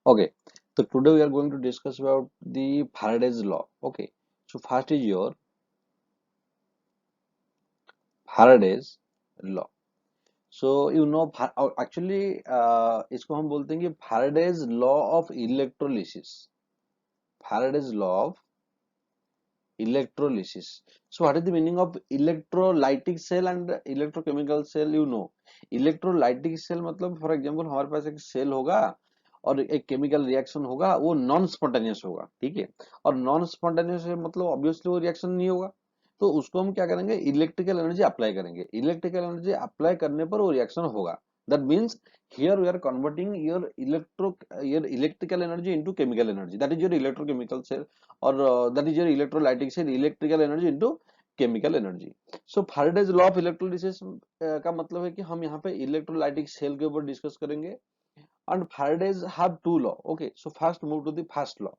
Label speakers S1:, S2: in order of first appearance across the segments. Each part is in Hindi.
S1: Okay, so today we are going to discuss about the Faraday's law. Okay, so first is your Faraday's law. So actually इसको हम बोलते हैं कि Faraday's law of electrolysis. Faraday's law of electrolysis. So what is the meaning of electrolytic cell and electrochemical cell? Electrolytic cell मतलब फॉर एग्जांपल हमारे पास एक सेल होगा और एक केमिकल रिएक्शन होगा, वो नॉन स्पॉन्टेनियस होगा, ठीक है। और नॉन स्पॉन्टेनियस मतलब ऑब्वियसली वो रिएक्शन नहीं होगा, तो उसको हम क्या करेंगे, इलेक्ट्रिकल एनर्जी अप्लाई करेंगे। इलेक्ट्रिकल एनर्जी अप्लाई करने पर वो रिएक्शन होगा। That means here we are converting your electrical energy into chemical energy, that is your electrochemical cell, or that is your electrolytic cell, electrical energy into chemical energy. So Faraday's law of electrolysis का मतलब है कि हम यहाँ पे इलेक्ट्रोलाइटिक सेल के ऊपर डिस्कस करेंगे। and Faraday's have two law. Okay, so first move to the first law.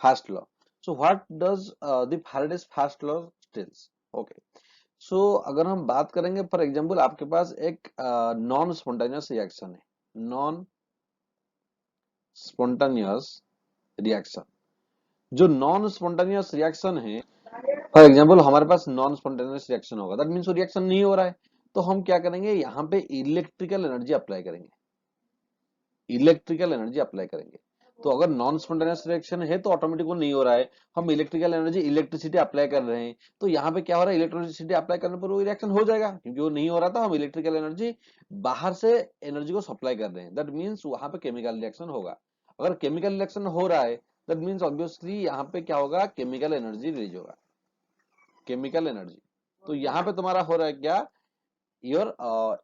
S1: First law. So what does the Faraday's first law tells? Okay, so अगर हम बात करेंगे फॉर एग्जांपल आपके पास एक नॉन स्पॉन्टेनियस रिएक्शन है, नॉन स्पॉन्टेनियस रिएक्शन। जो नॉन स्पॉन्टेनियस रिएक्शन है, फॉर एग्जांपल हमारे पास नॉन स्पॉन्टेनियस रिएक्शन होगा, दैट मीन्स वो रिएक्शन नहीं हो रहा है। तो हम क्या करेंगे, यहाँ पे इलेक्ट्रिकल एनर्जी अप्लाई करेंगे। इलेक्ट्रिकल एनर्जी अप्लाई करेंगे। तो अगर नॉन स्पॉन्टेनियस रिएक्शन है तो ऑटोमेटिक वो नहीं हो रहा है, हम इलेक्ट्रिकल एनर्जी इलेक्ट्रिसिटी अप्लाई कर रहे हैं, तो यहाँ पे क्या हो रहा है, इलेक्ट्रिसिटी अप्लाई करने पर वो रिएक्शन हो जाएगा, क्योंकि वो नहीं हो रहा था। हम इलेक्ट्रिकल एनर्जी बाहर से एनर्जी को सप्लाई कर रहे हैं, दैट मीन्स वहां पे केमिकल रिएक्शन होगा। अगर केमिकल रिएक्शन हो रहा है, दैट मीन्स ऑब्वियसली यहाँ पे क्या होगा, केमिकल एनर्जी रिलीज होगा, केमिकल एनर्जी। तो यहाँ पे तुम्हारा हो रहा है क्या, योर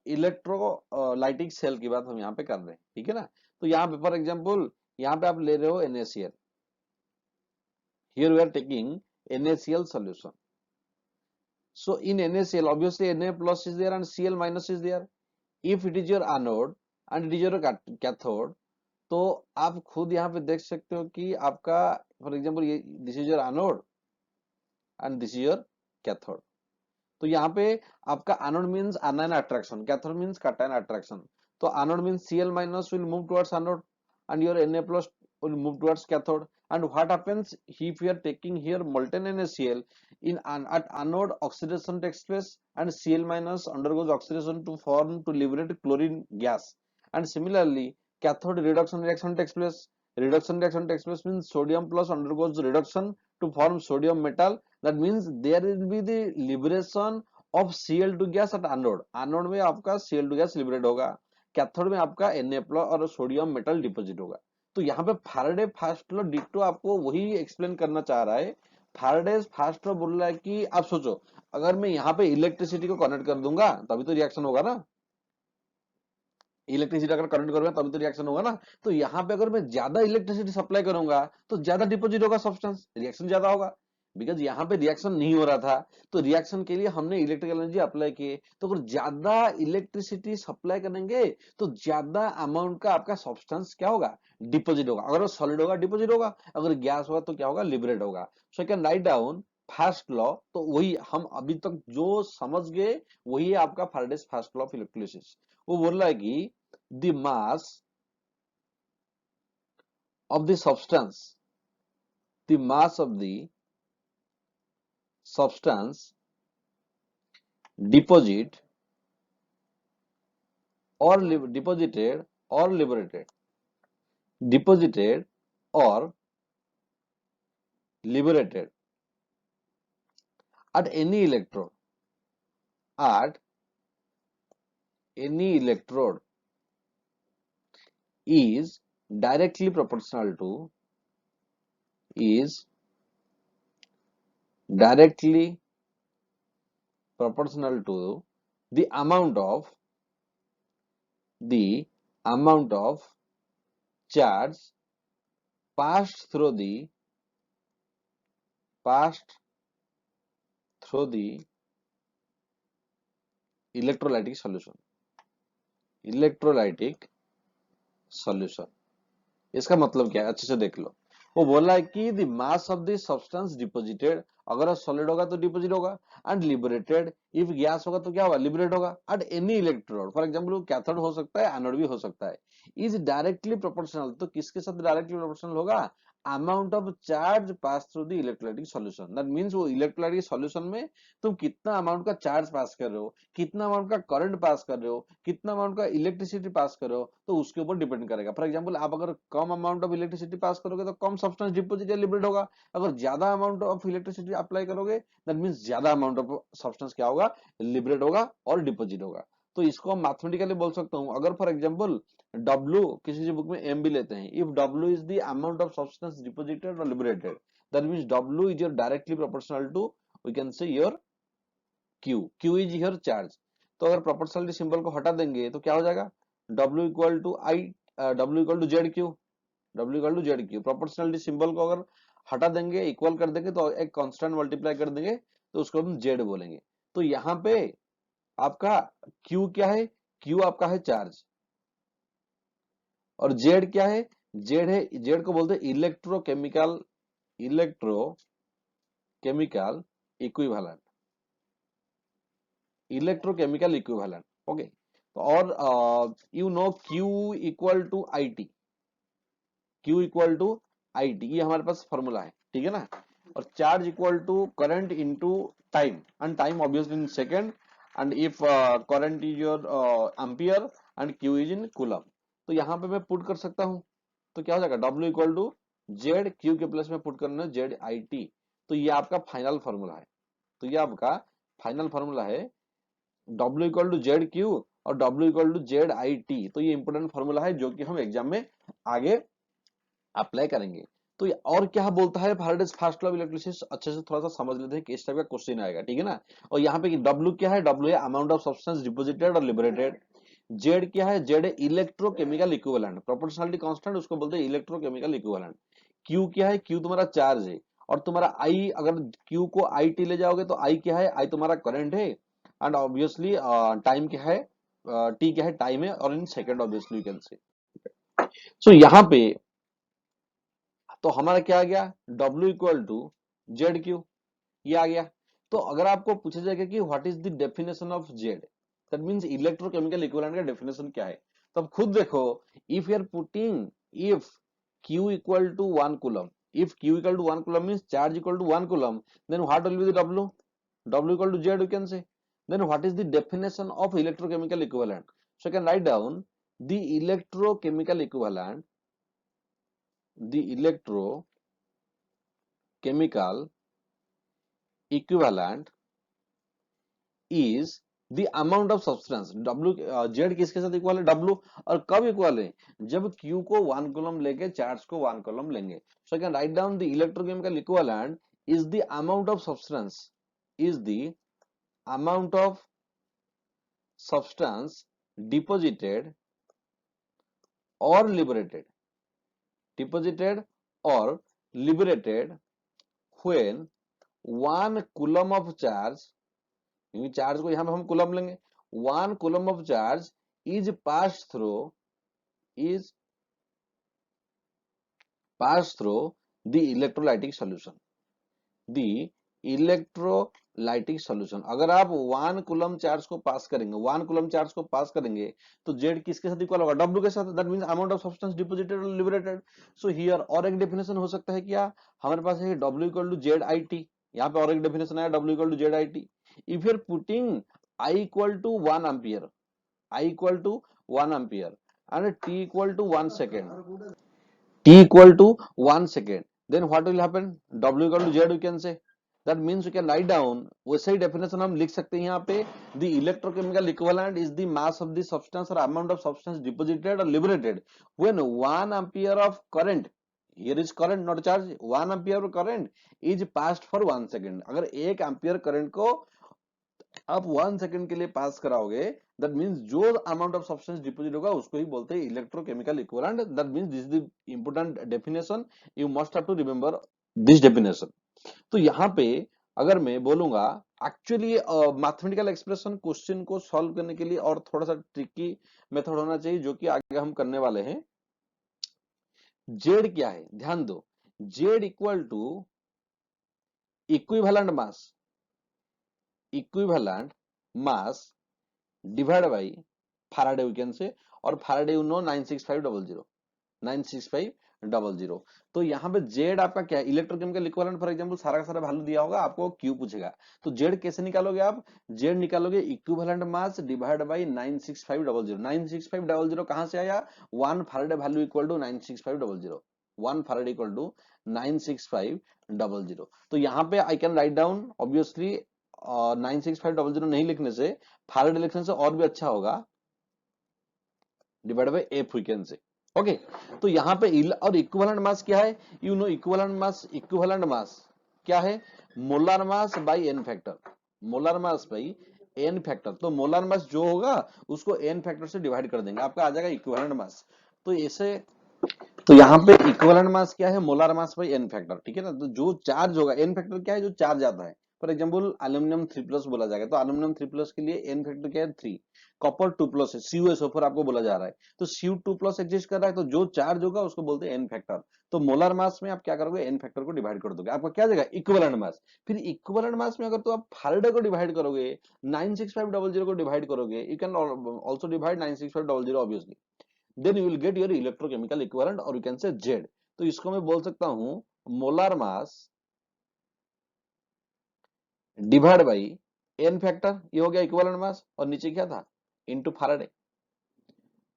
S1: इलेक्ट्रोलाइटिक सेल की बात हम यहाँ पे कर रहे हैं, ठीक है ना। तो यहाँ पे फॉर एग्जांपल यहाँ पे आप ले रहे हो NaCl, here we are taking NaCl solution. So in NaCl obviously Na plus is there and Cl minus is there. If it is your anode and it is your cathode, तो आप खुद यहाँ पे देख सकते हो कि आपका फॉर एग्जांपल ये this is your anode and this is your cathode. तो यहाँ पे आपका anode means anion attraction, cathode means cation attraction. तो anode means Cl minus will move towards anode and your Na plus will move towards cathode. And what happens if you are taking here molten NaCl in at anode, oxidation takes place and Cl minus undergoes oxidation to form to liberate chlorine gas. And similarly, cathode reduction reaction takes place. Reduction reaction takes place means sodium plus undergoes reduction to form sodium metal. That means there will be the liberation of Cl2 gas at anode. Anode में आपका Cl2 गैस लिबरेट होगा, कैथोड में आपका Na+ और सोडियम मेटल डिपॉजिट होगा। तो यहाँ पे फैराडे फर्स्ट लॉ डिट्टो आपको वही एक्सप्लेन करना चाह रहा है। फैराडे फर्स्ट लॉ बोल रहा है कि आप सोचो, अगर मैं यहाँ पे इलेक्ट्रिसिटी को कनेक्ट कर दूंगा तभी तो रिएक्शन होगा ना। इलेक्ट्रिसिटी अगर करंट करूंगा तभी तो रिएक्शन होगा ना। तो यहाँ पे अगर मैं ज्यादा इलेक्ट्रिसिटी सप्लाई करूंगा तो ज्यादा डिपॉजिट होगा सब्सटेंस, रिएक्शन ज्यादा होगा। बिकॉज यहाँ पे रिएक्शन नहीं हो रहा था, तो रिएक्शन के लिए हमने इलेक्ट्रिकल एनर्जी अप्लाई की। तो अगर ज्यादा इलेक्ट्रिसिटी सप्लाई करेंगे तो ज्यादा अमाउंट का आपका सब्सटेंस क्या होगा, डिपॉजिट होगा। अगर वो सॉलिड होगा डिपॉजिट होगा, अगर गैस होगा तो क्या होगा, लिबरेट होगा। So I can write down first law. तो वही हम अभी तक जो समझ गए वही है आपका Faraday's first law of electrolysis. वो बोल रहा है कि the mass of the substance, the mass of the substance deposit or deposited or liberated, deposited or liberated at any electrode, at any electrode is directly proportional to, is directly proportional to the amount of, the amount of charge passed through the, passed through the electrolytic solution, electrolytic solution. इसका मतलब क्या है, अच्छे से देख लो। वो बोल रहा है कि the mass of the substance deposited, अगर सॉलिड होगा तो डिपोजिट होगा, एंड लिबरेटेड इफ गैस होगा तो क्या होगा, लिबरेट होगा eight any electrode, for example cathode हो सकता है, एनोड भी हो सकता है, इज डायरेक्टली प्रोपोर्शनल, तो किसके साथ डायरेक्टली प्रोपोर्शनल होगा, amount of charge pass through the electrolytic solution, that means वो इलेक्ट्रोलाइटिक सॉल्यूशन में तुम कितना अमाउंट का चार्ज पास कर रहे हो, कितना अमाउंट का करंट पास कर रहे हो, कितना अमाउंट का इलेक्ट्रिसिटी पास कर रहे हो, तो उसके ऊपर डिपेंड करेगा। फॉर एग्जांपल आप अगर कम अमाउंट ऑफ इलेक्ट्रिसिटी पास करोगे तो कम सब्सटेंस डिपोजिट या लिबरेट होगा, अगर ज्यादा अमाउंट ऑफ इलेक्ट्रिसिटी अप्लाई करोगे दैट मींस ज्यादा अमाउंट ऑफ सब्सटेंस क्या होगा, लिबरेट होगा और डिपोजिट होगा। तो इसको हम मैथमेटिकली बोल सकता हूँ, अगर फॉर एग्जांपल W, किसी बुक में M भी लेते हैं, if W is the amount of substance deposited और liberated, that means W is your directly proportional to, we can say your Q is your charge. तो अगर प्रोपोर्शनलिटी सिंबल को हटा देंगे तो क्या हो जाएगा, W equal to I, W equal to Z Q, W equal to Z Q, proportionality symbol को अगर हटा देंगे, इक्वल कर देंगे, तो एक कांस्टेंट मल्टीप्लाई कर देंगे, तो उसको हम जेड बोलेंगे। तो यहाँ पे आपका Q क्या है, Q आपका है चार्ज, और जेड क्या है, जेड है, जेड को बोलते हैं electrochemical, electrochemical equivalent, electrochemical equivalent, okay. तो और you know Q equal to I T, Q equal to I T, ये हमारे पास फॉर्मूला है, ठीक है ना। और charge equal to current into time, and time obviously in second, and if current is your ampere and Q is in coulomb, तो यहाँ पे मैं पुट कर सकता हूँ, तो क्या हो जाएगा, W equal to Z Q के प्लस में पुट करना जेड आई टी, तो ये आपका फाइनल फॉर्मूला है। तो ये आपका फाइनल फॉर्मूला है W equal to Z Q और W equal to Z I T. तो ये इंपोर्टेंट फॉर्मूला है जो कि हम एग्जाम में आगे अप्लाई करेंगे। तो ये और क्या बोलता है Faraday's first law of electricity, अच्छे से थोड़ा सा समझ लेते हैं कि इस टाइप का क्वेश्चन आएगा, ठीक है ना। और यहाँ पे W क्या है, W है अमाउंट ऑफ सब्सटेंस डिपोजिटेड और लिबरेटेड, जेड क्या है, जेड है इलेक्ट्रोकेमिकल इक्विवेलेंट, प्रोपोर्शनलिटी कांस्टेंट उसको बोलते हैं इलेक्ट्रोकेमिकल इक्विवेलेंट। क्यू क्या है, क्यू तुम्हारा चार्ज है, और तुम्हारा आई, अगर क्यू को आई टी ले जाओगे तो आई क्या है, आई तुम्हारा करंट है, एंड ऑब्वियसली टाइम क्या है, टी क्या है, टाइम है, और in second obviously you can say. So यहाँ पे तो हमारा क्या आ गया, W equal to Z Q, ये आ गया। तो अगर आपको पूछा जाएगा कि what is the definition of Z, that means electrochemical equivalent का डेफिनेशन क्या है, तो अब खुद देखो, if you are putting, if Q equal to 1 coulomb, if Q equal to 1 coulomb means charge equal to 1 coulomb, then what will be the W, W equal to Z we can say. Then what is the definition of electrochemical equivalent, so I can write down the electrochemical equivalent, the electrochemical equivalent is the amount of substance, W Z किसके साथ इक्वल है, W, और कब इक्वल है, जब Q को 1 कूलम लेके चार्ज को 1 कूलम लेंगे। So I can write down the electrochemical equivalent is the amount of substance, is the amount of substance deposited or liberated, deposited or liberated when 1 coulomb of charge, क्योंकि चार्ज को यहां पे हम कूलम लेंगे, 1 coulomb of charge is passed through the electrolytic solution, the electrolytic solution. अगर आप 1 कूलम चार्ज को पास करेंगे, 1 कूलम चार्ज को पास करेंगे, तो जेड किसके साथ इक्वल होगा, W के साथ, that means amount of substance deposited और लिबरेटेड। सो हियर और एक डेफिनेशन हो सकता है क्या, हमारे पास है W equal to Z I T, यहाँ पे और एक डेफिनेशन आया W equal to Z I T. If you are putting I equal to 1 ampere, I equal to 1 ampere and T equal to 1 second, T equal to 1 second, then what will happen, W equal to Z we can say, that means we can write down, वैसे ही डेफिनेशन हम लिख सकते हैं यहाँ पे, the electrochemical equivalent is the mass of the substance or amount of substance deposited or liberated when 1 ampere of current, here is current not charge, 1 ampere of current is passed for 1 second। अगर 1 एम्पियर करंट को आप 1 सेकंड के लिए पास कराओगे, दैट मींस जो अमाउंट ऑफ सब्सटेंस डिपोजिट होगा उसको ही बोलते हैं electrochemical equivalent. That means this is the important definition, you must have to remember this definition. तो यहाँ पे अगर मैं बोलूंगा, एक्चुअली मैथमेटिकल एक्सप्रेशन क्वेश्चन को सॉल्व करने के लिए और थोड़ा सा ट्रिकी मेथड होना चाहिए, जो कि आगे हम करने वाले हैं। जेड क्या है, ध्यान दो, Z equal to equivalent mass divide by Faraday we can say, और फैराडे यू नो 96500। तो यहाँ पे जेड आपका क्या है, इलेक्ट्रोकेमिकल इक्विवेलेंट फॉर एग्जांपल सारा का सारा वैल्यू दिया होगा, आपको क्यू पूछेगा। तो जेड कैसे निकालोगे आप, जेड निकालोगे इक्विवेलेंट मास डिवाइड बाई 96500। 96500 कहां से आया, 1 Faraday value equal to 96500, 1 Faraday equal to 96500। तो यहाँ पे I can write down obviously 96500 नहीं लिखने से, फैराडे लिखने से और भी अच्छा होगा, divide by F we can say. Okay, तो यहाँ पे और इक्विवेलेंट मास क्या है, यू नो इक्विवेलेंट मास क्या है, molar mass by N factor, molar mass by N factor. तो मोलार मास जो होगा उसको एन फैक्टर से डिवाइड कर देंगे, आपका आ जाएगा इक्विवेलेंट मास। तो ऐसे, तो यहाँ पे इक्विवेलेंट मास क्या है, molar mass by N factor, ठीक है ना। तो जो चार्ज होगा, एन फैक्टर क्या है, जो चार्ज आता है। फॉर एग्जांपल एल्यूमिनियम 3+ बोला जाएगा, तो एल्यूमिनियम 3+ के लिए एन फैक्टर क्या है 3। कॉपर 2+ है, CuSO4 आपको बोला जा रहा है, तो Cu2+ एग्जिस्ट कर रहा है, तो जो चार्ज होगा उसको बोलते हैं एन फैक्टर। तो मोलार मास में आप क्या करोगे, एन फैक्टर को डिवाइड कर दोगे, आपका क्या जाएगा इक्विवेलेंट मास। फिर इक्विवेलेंट मास में अगर तो आप फैराडे को डिवाइड करोगे, 96500 को डिवाइड करोगे, you can also divide 96500 obviously, then you will get your electrochemical equivalent, और यू कैन से जेड। तो इसको मैं बोल सकता हूं molar mass divide by N factor, ये हो गया इक्विवेलेंट मास, और नीचे क्या था इनटू फैराडे।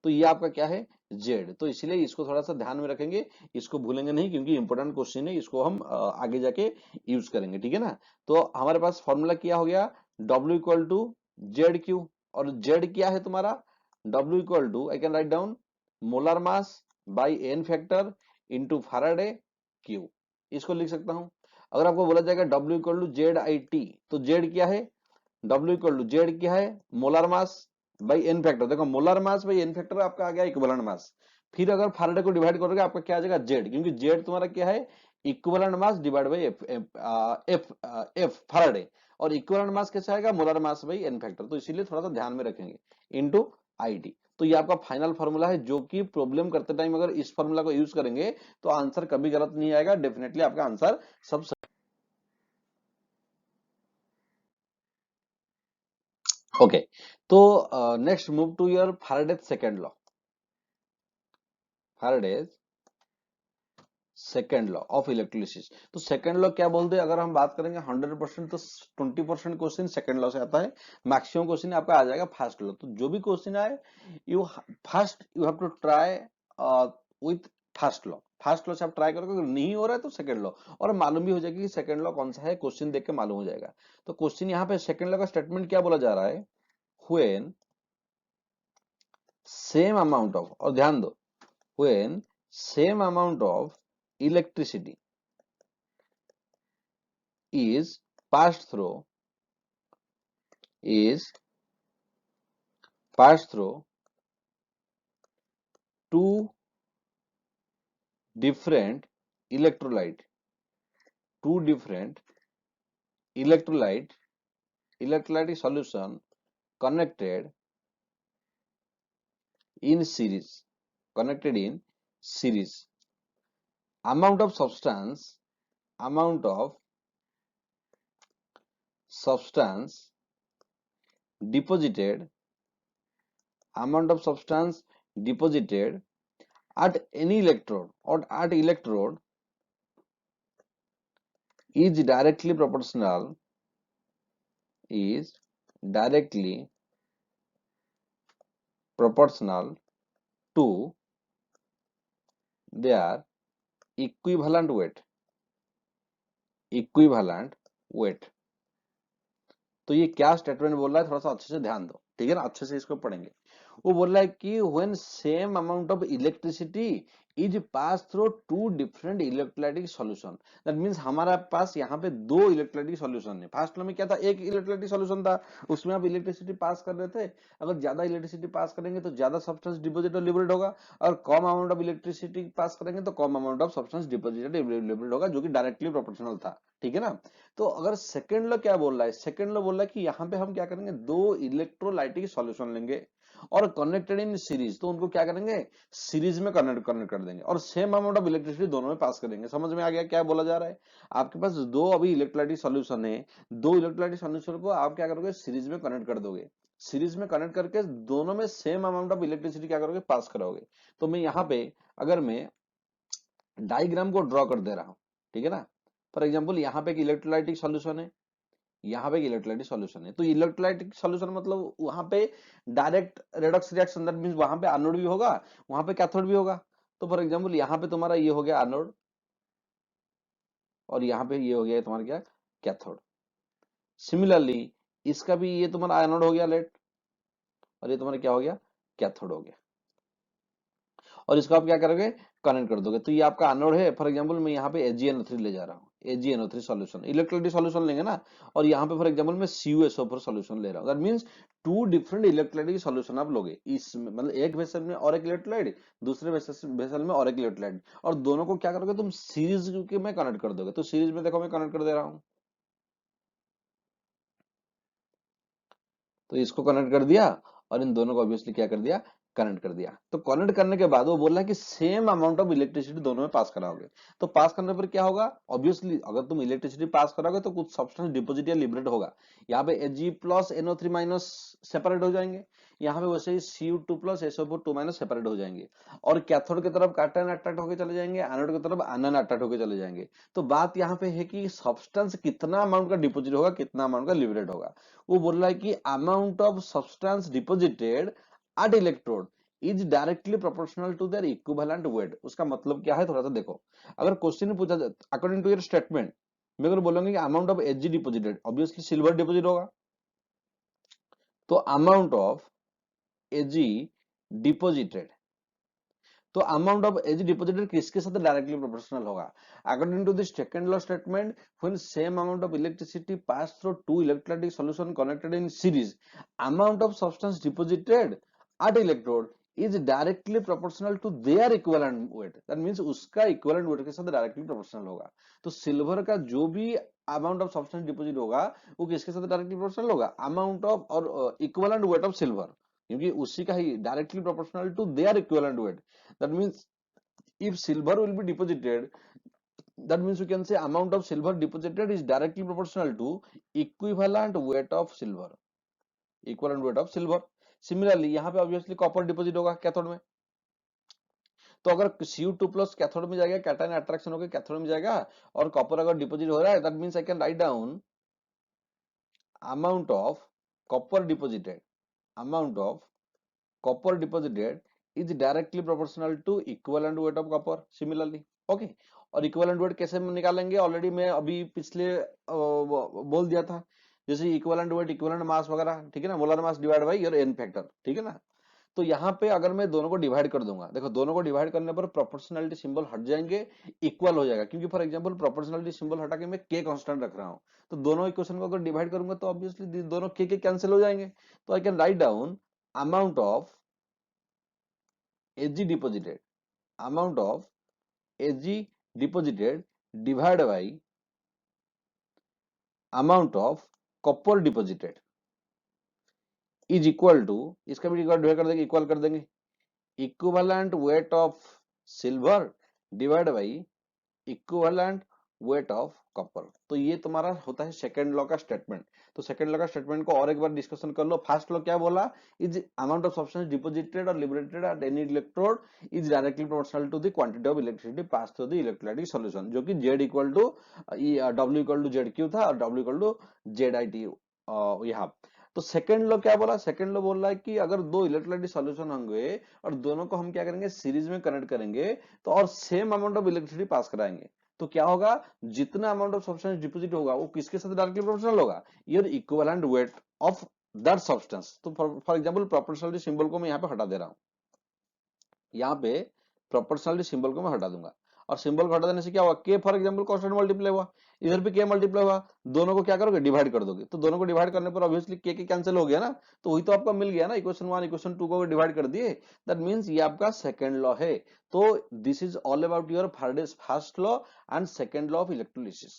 S1: तो ये आपका क्या है जेड। तो इसलिए इसको थोड़ा सा ध्यान में रखेंगे, इसको भूलेंगे नहीं, क्योंकि इंपॉर्टेंट क्वेश्चन है, इसको हम आगे जाके यूज करेंगे, ठीक है ना। तो हमारे पास फॉर्मूला क्या हो गया, W equal to Z Q, और जेड क्या है तुम्हारा, W equal to I can write down molar mass by N factor into Faraday Q, इसको लिख सकता हूं। अगर आपको बोला जाएगा W equal to Z I T, तो जेड क्या है, W इक्वल टू जेड क्या है, molar mass by N factor. देखो molar mass by N factor आपका आ गया इक्विवेलेंट मास। फिर अगर फैराडे को डिवाइड करोगे आपका क्या आ जाएगा जेड, क्योंकि जेड तुम्हारा क्या है equivalent mass divide by F F F Faraday, और इक्विवेलेंट मास कैसे आएगा molar mass by N factor. तो इसीलिए थोड़ा सा ध्यान में रखेंगे इनटू आईटी। तो ये आपका फाइनल फार्मूला है, जो कि प्रॉब्लम करते टाइम अगर इस फार्मूला को यूज करेंगे तो आंसर कभी गलत नहीं आएगा, डेफिनेटली आपका आंसर सब। ओके, तो next move to your Faraday's second law, Faraday's second law of electrolysis. तो सेकेंड लॉ क्या बोलते हैं, अगर हम बात करेंगे 100% तो 20% क्वेश्चन सेकेंड लॉ से आता है, मैक्सिमम क्वेश्चन आपका आ जाएगा फर्स्ट लॉ। तो जो भी क्वेश्चन आए you first you have to try with first law, first law से आप ट्राई करोगे, अगर नहीं हो रहा है तो सेकंड लॉ, और मालूम भी हो जाएगा कि सेकंड लॉ कौन सा है, क्वेश्चन देख के मालूम हो जाएगा। तो क्वेश्चन यहाँ पे सेकंड लॉ का स्टेटमेंट क्या बोला जा रहा है, व्हेन सेम अमाउंट ऑफ, और ध्यान दो, when same amount of electricity is passed through is passed through two different electrolyte, two different electrolyte electrolytic solution connected in series, connected in series, amount of substance deposited, amount of substance deposited at any electrode, or at electrode is directly proportional, is directly proportional to their equivalent weight, equivalent weight। तो ये क्या स्टेटमेंट बोल रहा है, थोड़ा सा अच्छे से ध्यान दो, ठीक है ना, अच्छे से इसको पढ़ेंगे। वो बोल रहा है कि when same amount of electricity is pass through two different electrolytic solution, that means हमारा पास यहाँ पे दो इलेक्ट्रोलाइटिक सॉल्यूशन है। फर्स्ट में क्या था, एक इलेक्ट्रोलाइटिक सॉल्यूशन था, उसमें आप इलेक्ट्रिसिटी पास कर रहे थे, अगर ज्यादा इलेक्ट्रिसिटी पास करेंगे तो ज्यादा सब्सटेंस डिपोजिट और लिबरेट होगा, और कम अमाउंट ऑफ इलेक्ट्रिसिटी पास करेंगे तो कम amount of substance deposit liberate होगा, जो कि डायरेक्टली प्रोपोर्शनल था, ठीक है ना। तो अगर सेकेंड लॉ क्या बोल रहा है, सेकेंड लॉ बोल रहा है कि यहाँ पे हम क्या करेंगे, दो इलेक्ट्रोलाइटिक सॉल्यूशन लेंगे, और कनेक्टेड इन सीरीज, तो उनको क्या करेंगे, सीरीज में कनेक्ट कनेक्ट कर देंगे और सेम अमाउंट ऑफ इलेक्ट्रिसिटी दोनों में पास करेंगे। समझ में आ गया क्या बोला जा रहा है? आपके पास दो अभी इलेक्ट्रोलाइटिक सॉल्यूशन है, दो इलेक्ट्रोलाइटिक सॉल्यूशन को आप क्या करोगे, सीरीज में कनेक्ट कर दोगे। सीरीज में कनेक्ट करके दोनों में सेम अमाउंट ऑफ इलेक्ट्रिसिटी क्या करोगे, पास कराओगे। तो मैं यहाँ पे अगर मैं डायग्राम को ड्रॉ कर दे रहा हूं, ठीक है ना। फॉर एग्जांपल यहाँ पे एक इलेक्ट्रोलाइटिक सॉल्यूशन है, यहाँ पे एक इलेक्ट्रोलाइटिक सॉल्यूशन है। तो इलेक्ट्रोलाइटिक सॉल्यूशन मतलब वहां पे direct redox reaction, that means वहां पे एनोड भी होगा, वहां पे कैथोड भी होगा। तो फॉर एग्जांपल यहाँ पे तुम्हारा ये हो गया एनोड और यहाँ पे ये हो गया तुम्हारा क्या, कैथोड। सिमिलरली इसका भी ये तुम्हारा एनोड हो गया लेट, और ये तुम्हारा क्या हो गया, कैथोड हो गया। और इसको आप क्या करोगे, कनेक्ट कर दोगे। तो ये आपका एनोड है, फॉर एग्जांपल मैं यहाँ पे AgNO3 ले जा रहा हूँ, AgNO3 सॉल्यूशन, इलेक्ट्रोलाइटिक सॉल्यूशन लेंगे ना, और यहाँ पे फॉर एग्जांपल मैं CuSO4 सॉल्यूशन ले रहा हूँ। That means two different electrolytic solution आप लोगे, इस मतलब एक वेसल में और एक इलेक्ट्रोलाइट, दूसरे वेसल में और एक इलेक्ट्रोलाइट, और दोनों को क्या करोगे तुम, सीरीज के में कनेक्ट कर दोगे। तो सीरीज में देखो मैं कनेक्ट कर दे रहा हूँ, तो इसको कनेक्ट कर दिया और इन दोनों को ऑब्वियसली क्या कर दिया, कनेक्ट कर दिया। तो कनेक्ट करने के बाद वो बोल रहा है कि सेम अमाउंट ऑफ इलेक्ट्रिसिटी दोनों में पास कराओगे। तो पास करने पर क्या होगा, ऑब्वियसली अगर तुम इलेक्ट्रिसिटी पास कराओगे तो कुछ सब्सटेंस डिपॉजिट या लिबरेट होगा। यहाँ पे Ag plus NO3 minus separate हो जाएंगे, यहाँ पे वैसे ही Cu2 plus SO4 2 minus separate हो जाएंगे, और कैथोड की तरफ कैटायन अट्रैक्ट होकर चले जाएंगे, एनोड की तरफ आयन अट्रैक्ट होकर चले जाएंगे। तो बात यहाँ पे है कि सब्सटेंस कितना अमाउंट का डिपॉजिट होगा, कितना अमाउंट का लिबरेट होगा। वो बोल रहा है कि amount of substance deposited at electrode is directly proportional to their equivalent weight. उसका मतलब क्या है, थोड़ा सा देखो। अगर क्वेश्चन में पूछा जाए अकॉर्डिंग टू योर स्टेटमेंट, मैं अगर बोलूंगा कि amount of Ag deposited, obviously silver deposit होगा, तो अमाउंट ऑफ Ag डिपॉजिटेड, तो अमाउंट ऑफ एज डिपॉजिटेड किसके साथ डायरेक्टली प्रोपोर्शनल होगा, according to the second law statement, when same amount of electricity pass through two electrolytic solution connected in series, amount of substance deposited at electrode is directly proportional to their equivalent weight. That means उसका इक्विवेलेंट वेट के साथ डायरेक्टली प्रोपोर्शनल होगा। तो सिल्वर का जो भी अमाउंट ऑफ सब्सटेंस डिपॉजिट होगा वो किसके साथ डायरेक्टली प्रोपोर्शनल होगा, अमाउंट ऑफ और इक्विवेलेंट वेट ऑफ सिल्वर, क्योंकि उसी का ही directly proportional to their equivalent weight. That means if silver will be deposited, that means you can say amount of silver deposited is directly proportional to equivalent weight of silver, equivalent weight of silver। Similarly यहाँ पे obviously कॉपर डिपोजिट होगा कैथोड में, तो अगर Cu2 प्लस कैथोड में जाएगा, कैटायन अट्रैक्शन होकर कैथोड में जाएगा, और कॉपर अगर डिपोजिट हो रहा है, that means I can write down amount of copper deposited, amount of copper deposited is directly proportional to equivalent weight of copper similarly। Okay, और इक्विवेलेंट वेट कैसे हम निकालेंगे, ऑलरेडी मैं अभी पिछले बोल दिया था, जैसे इक्विवेलेंट वेट, इक्विवेलेंट मास वगैरह, ठीक है ना, molar mass divide by your N factor, ठीक है ना। तो यहाँ पे अगर मैं दोनों को डिवाइड कर दूंगा, देखो दोनों को डिवाइड करने पर प्रोपोर्शनलिटी सिंबल हट जाएंगे, इक्वल हो जाएगा, क्योंकि फॉर एग्जांपल प्रोपोर्शनलिटी सिंबल हटा के मैं के कांस्टेंट रख रहा हूँ। तो दोनों इक्वेशन को अगर डिवाइड करूंगा तो ऑब्वियसली दोनों के कैंसिल हो जाएंगे। तो आई can write down amount of Ag deposited, amount of Ag deposited divided by amount of copper deposited is equal to, इसका भी डिवाइड कर देंगे, इक्वल कर देंगे, equivalent weight of silver divide by equivalent weight of copper. तो ये तुम्हारा होता है सेकंड लॉ का स्टेटमेंट। तो सेकंड लॉ का स्टेटमेंट को और एक बार डिस्कशन कर लो। फर्स्ट लॉ क्या बोला, is amount of substance deposited और liberated at any electrode is directly proportional to the quantity of electricity pass through the electrolytic solution, जो कि Z equal to W equal to ZQ था और W इक्वल टू ZIT यहाँ। तो सेकंड लॉ क्या बोला, सेकंड लॉ बोल रहा है कि अगर दो इलेक्ट्रोलाइटिक सॉल्यूशन होंगे और दोनों को हम क्या करेंगे, सीरीज में कनेक्ट करेंगे, तो और सेम अमाउंट ऑफ इलेक्ट्रिसिटी पास कराएंगे, तो क्या होगा, जितना अमाउंट ऑफ सब्सटेंस डिपॉजिट होगा वो किसके साथ डायरेक्टली प्रोपोर्शनल होगा, your equivalent weight of that substance. तो फॉर एग्जांपल प्रोपोर्शनलिटी सिंबल को मैं यहाँ पे हटा दे रहा हूँ, यहाँ पे प्रोपोर्शनलिटी सिंबल को मैं हटा दूंगा, और सिंबल को हटा देने से क्या हुआ, के फॉर एग्जांपल कांस्टेंट मल्टीप्लाई हुआ, इधर भी के मल्टीप्लाई हुआ, दोनों को क्या करोगे, डिवाइड कर दोगे। तो दोनों को डिवाइड करने पर ऑब्वियसली के कैंसिल हो गया ना, तो वही तो आपका मिल गया ना, इक्वेशन 1 इक्वेशन 2 को डिवाइड कर दिए। दैट मींस ये आपका सेकंड लॉ है। तो this is all about your first law and second law of electrolysis.